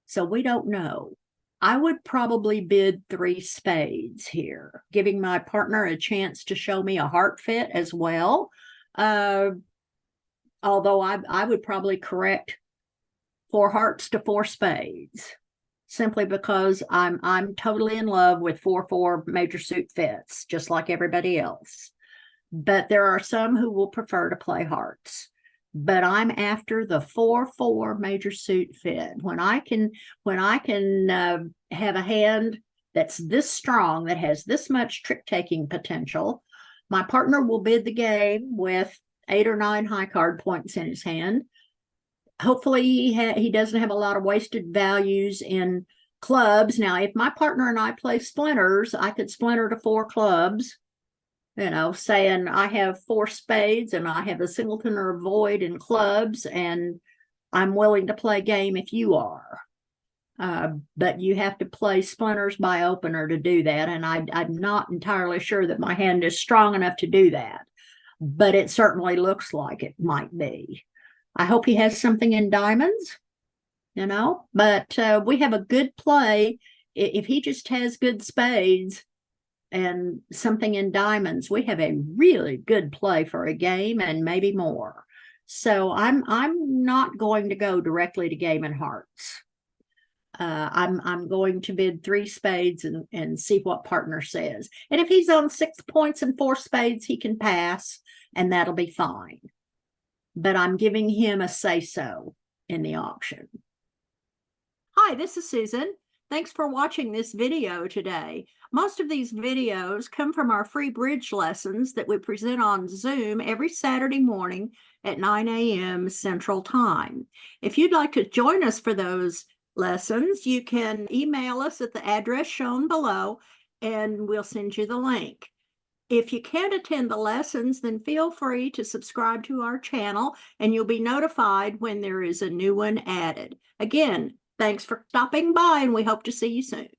So we don't know. I would probably bid 3 spades here, giving my partner a chance to show me a heart fit as well. Although I would probably correct 4 hearts to 4 spades, simply because I'm totally in love with 4-4 major suit fits, just like everybody else. But there are some who will prefer to play hearts. But I'm after the 4-4 major suit fit. When I can have a hand that's this strong, that has this much trick-taking potential, my partner will bid the game with 8 or 9 high card points in his hand. Hopefully he doesn't have a lot of wasted values in clubs. Now, if my partner and I play splinters, I could splinter to 4 clubs. Saying I have 4 spades and I have a singleton or a void in clubs, and I'm willing to play game if you are. But you have to play splinters by opener to do that. And I'm not entirely sure that my hand is strong enough to do that, but it certainly looks like it might be. I hope he has something in diamonds, you know, but we have a good play. If he just has good spades and something in diamonds, we have a really good play for a game and maybe more. So I'm not going to go directly to game and hearts. I'm going to bid 3 spades and see what partner says. And if he's on 6 points and 4 spades, he can pass, and that'll be fine. But I'm giving him a say-so in the auction. Hi, this is Susan. Thanks for watching this video today. Most of these videos come from our free bridge lessons that we present on Zoom every Saturday morning at 9 a.m. Central Time. If you'd like to join us for those lessons, you can email us at the address shown below and we'll send you the link. If you can't attend the lessons, then feel free to subscribe to our channel and you'll be notified when there is a new one added. Again, thanks for stopping by and we hope to see you soon.